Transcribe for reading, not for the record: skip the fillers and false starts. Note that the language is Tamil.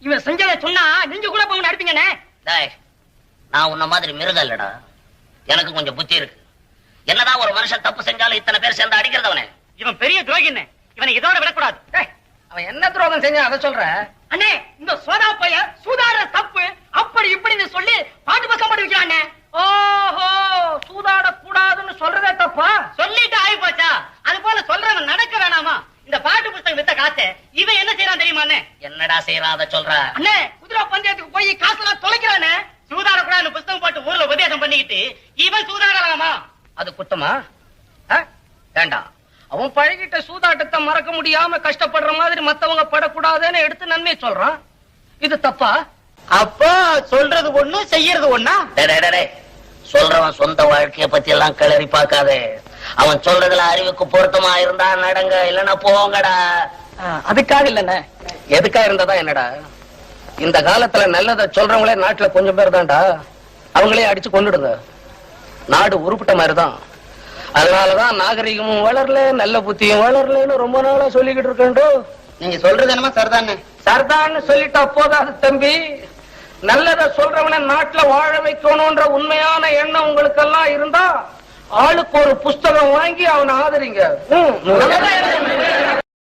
இவன் செஞ்சதை சொன்னா நீங்க கூட போக அடிப்பீங்கண்ணே. நான் உன்ன மாதிரி மிருகம் இல்லடா, எனக்கு கொஞ்சம் புத்தி இருக்கு. என்னதான் ஒரு மனுஷன் தப்பு செஞ்சாலும் இத்தனை பேர் சேர்ந்து அடிக்கிறதவனே. இவன் பெரிய துரோகின்னு இவனை இதோட விடக்கூடாது. அவன் என்ன துரோகம் செஞ்சா அதை சொல்ற? அண்ணே இந்த சோதா பைய சூதாட தப்பு அப்படி இப்படின்னு சொல்லி பாட்டு பக்கம் போட்டு வைக்கிறானே. ஓஹோ, சூதாட கூடாதுன்னு சொல்றதே தப்பா? சொல்லிட்டு ஆகி போச்சா? அது போல சொல்றவன் நடக்க வேணாமா? இந்த பாட்டு புத்தகம் வித்த காசு இவன் என்ன செய்யறான் தெரியுமா? என்னடா செய்யறான் அதை சொல்ற? அண்ணே குதிரை பந்தயத்துக்கு போய் காசெல்லாம் தொலைக்கிறானே. சூதாட கூட புத்தகம் போட்டு ஊர்ல உபதேசம் பண்ணிக்கிட்டு இவன் சூதாடலாமா? அது குத்தமா? வேண்டாம். அவன் பழகிட்ட சூதாட்டத்தை மறக்க முடியாம கஷ்டப்படுற மாதிரி மத்தவங்க படக்கூடாதுன்னு எடுத்து நன்மை சொல்றான். இது தப்பா? அப்போ சொல்றது ஒண்ணு செய்யறது ஒண்ணா? சொல்றவன் சொந்த வாழ்க்கைய பத்தி எல்லாம் கிளறி பார்க்காதே. அவன் சொல்றதுல அறிவுக்கு பொருத்தமா இருந்தா நடங்க, இல்லன்னா போங்கடா. அதுக்காக இல்லண்ணே. எதுக்கா இருந்ததா என்னடா? இந்த காலத்துல நல்லத சொல்றவங்களே நாட்டுல கொஞ்சம் பேர் தான்டா. அவங்களே அடிச்சு கொண்டுடுங்க. நாடு உருப்பிட்ட மாதிரிதான். அதனாலதான் நாகரிகமும் வளரல, நல்ல புத்தியும் வளரலன்னு ரொம்ப நாளா சொல்லிக்கிட்டு இருக்கேன். நீங்க சொல்றது என்னமா சரிதானே? சரிதான்னு சொல்லிட்டா போதாது தம்பி. நல்லத சொல்றவன நாட்டுல வாழ வைக்கணும்ன்ற உண்மையான எண்ணம் உங்களுக்கு எல்லாம் இருந்தா ஆளுக்கு ஒரு புஸ்தகம் வாங்கி அவனை ஆதரிங்க.